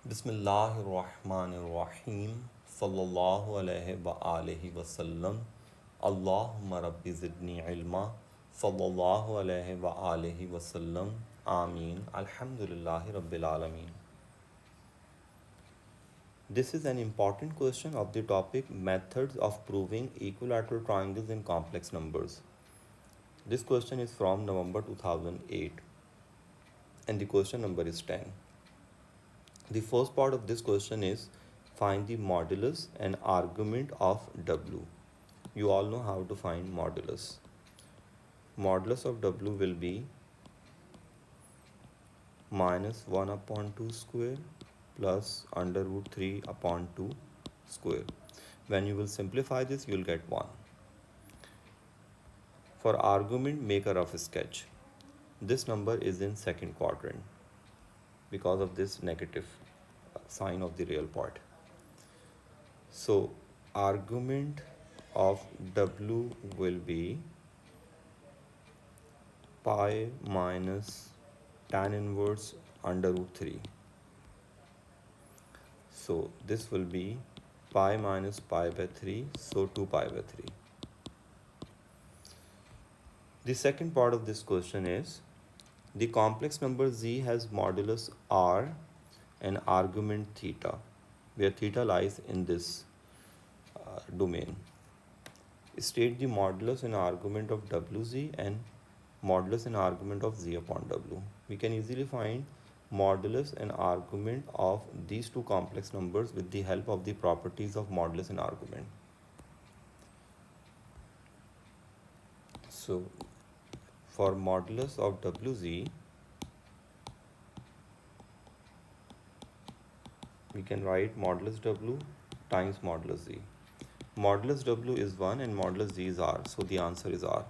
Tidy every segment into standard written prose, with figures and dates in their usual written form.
Bismillahirrahmanirrahim. Sallallahu alayhi wa alihi wa sallam. Allahumma rabbi zidni ilma. Sallallahu alayhi wa alihi wa sallam. Ameen. Alhamdulillahi rabbil alameen. This is an important question of the topic methods of proving equilateral triangles in complex numbers. This question is from November 2008 and the question number is 10. The first part of this question is find the modulus and argument of W. You all know how to find modulus. Modulus of W will be minus 1 upon 2 square plus under root 3 upon 2 square. When you will simplify this, you will get 1. For argument, make a rough sketch. This number is in second quadrant because of this negative sign of the real part. So argument of W will be pi minus tan inverse under root 3. So this will be pi minus pi by 3, so 2 pi by 3. The second part of this question is the complex number z has modulus r and argument theta, where theta lies in this domain. State the modulus and argument of wz and modulus and argument of z upon w. We can easily find modulus and argument of these two complex numbers with the help of the properties of modulus and argument. So for modulus of wz, we can write modulus w times modulus z. Modulus w is 1 and modulus z is r, so the answer is r.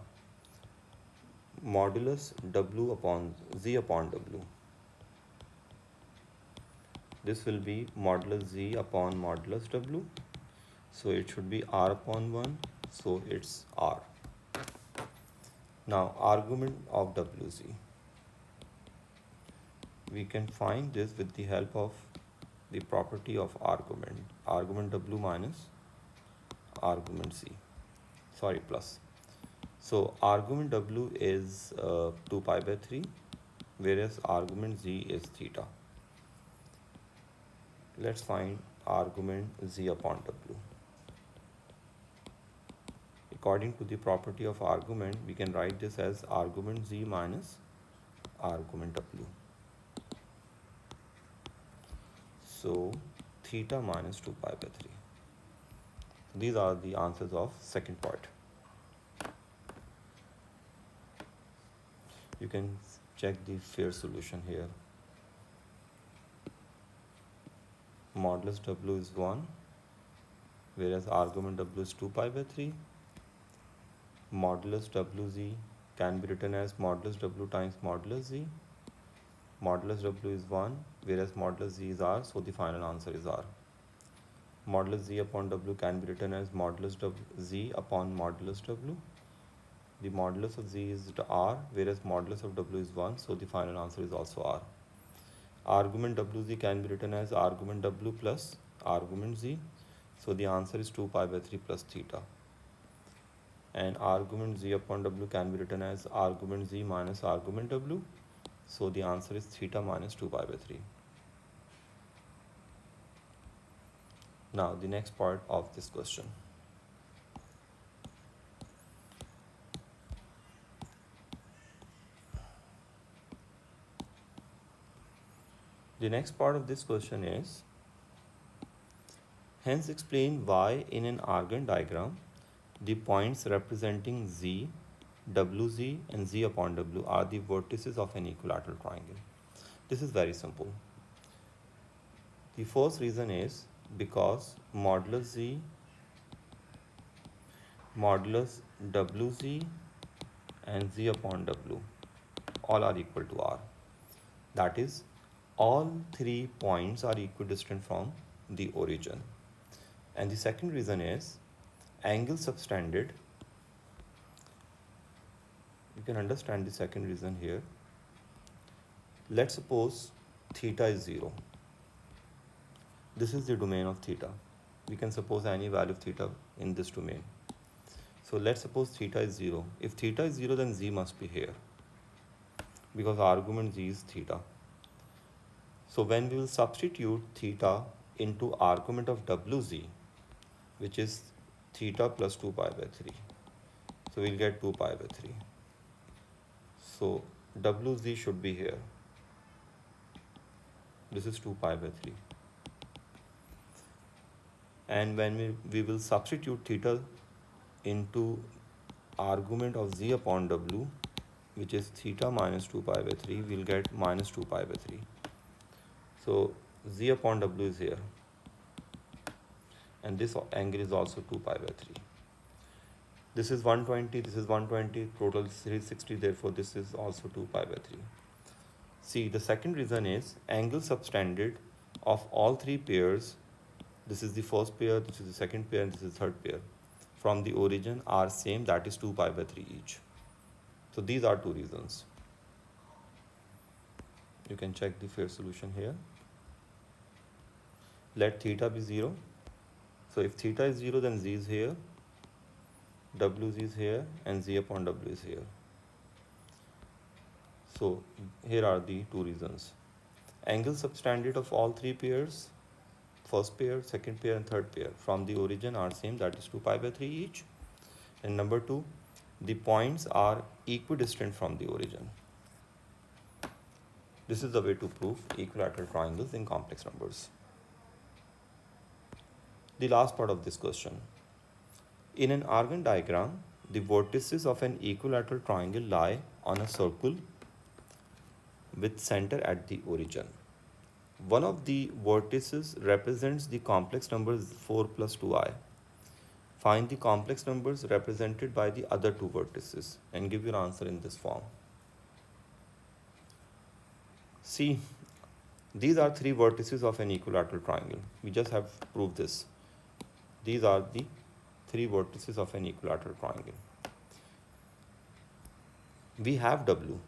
Modulus w upon z upon w. This will be modulus z upon modulus w, so it should be r upon 1, so it's r. Now argument of wz. We can find this with the help of the property of argument w minus argument z, plus. So argument w is 2 pi by 3, whereas argument z is theta. Let's find argument z upon w. According to the property of argument, we can write this as argument z minus argument w. So theta minus 2 pi by 3. These are the answers of second part. You can check the fair solution here. Modulus w is 1, whereas argument w is 2 pi by 3. Modulus wz can be written as modulus w times modulus z. Modulus w is 1, whereas modulus z is r, so the final answer is r. Modulus z upon w can be written as modulus z upon modulus w. The modulus of z is r, whereas modulus of w is 1, so the final answer is also r. Argument wz can be written as argument w plus argument z, so the answer is 2 pi by 3 plus theta. And argument z upon w can be written as argument z minus argument w, so the answer is theta minus 2 pi by 3. Now the next part of this question. The next part of this question is, hence explain why in an Argand diagram the points representing z, wz and z upon w are the vertices of an equilateral triangle. This is very simple. The first reason is because modulus z, modulus wz and z upon w all are equal to r. That is, all 3 points are equidistant from the origin. And the second reason is angle subtended. You can understand the second reason here. Let's suppose theta is 0. This is the domain of theta. We can suppose any value of theta in this domain. So let's suppose theta is 0. If theta is 0, then z must be here, because argument z is theta. So when we will substitute theta into argument of wz, which is theta plus 2 pi by 3. So we'll get 2 pi by 3. So wz should be here. This is 2 pi by 3. And when we will substitute theta into argument of z upon w, which is theta minus 2 pi by 3, we'll get minus 2 pi by 3. So z upon w is here. And this angle is also 2 pi by 3. This is 120, this is 120, total 360, therefore this is also 2 pi by 3. See, the second reason is angle subtended of all three pairs, this is the first pair, this is the second pair, and this is the third pair, from the origin are same, that is 2 pi by 3 each. So these are two reasons. You can check the fair solution here. Let theta be 0. So if theta is 0, then z is here, wz is here, and z upon w is here. So here are the two reasons. Angle subtended of all three pairs, first pair, second pair, and third pair, from the origin are same, that is 2 pi by 3 each. And number 2, the points are equidistant from the origin. This is the way to prove equilateral triangles in complex numbers. The last part of this question. In an Argand diagram, the vertices of an equilateral triangle lie on a circle with center at the origin. One of the vertices represents the complex numbers 4 plus 2i. Find the complex numbers represented by the other two vertices and give your answer in this form. See, these are three vertices of an equilateral triangle. We just have proved this. These are the three vertices of an equilateral triangle. We have w.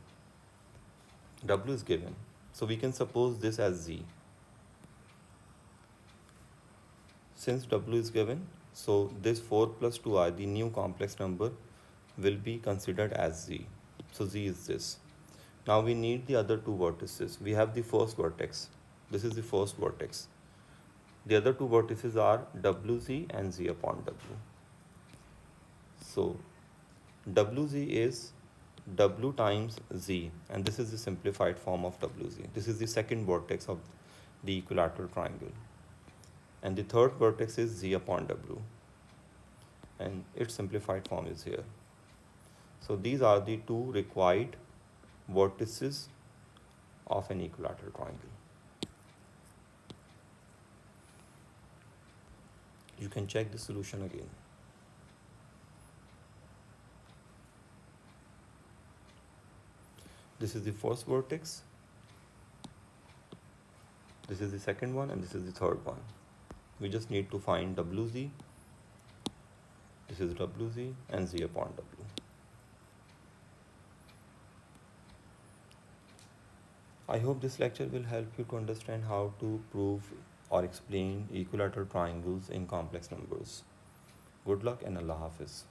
W is given. So we can suppose this as z. Since w is given, so this 4 plus 2i, the new complex number, will be considered as z. So z is this. Now we need the other two vertices. We have the first vertex. This is the first vertex. The other two vertices are wz and z upon w. So wz is w times z, and this is the simplified form of wz. This is the second vertex of the equilateral triangle. And the third vertex is z upon w, and its simplified form is here. So these are the two required vertices of an equilateral triangle. You can check the solution again. This is the first vertex, this is the second one, and this is the third one. We just need to find wz, this is wz, and z upon w. I hope this lecture will help you to understand how to prove or explain equilateral triangles in complex numbers. Good luck and Allah Hafiz.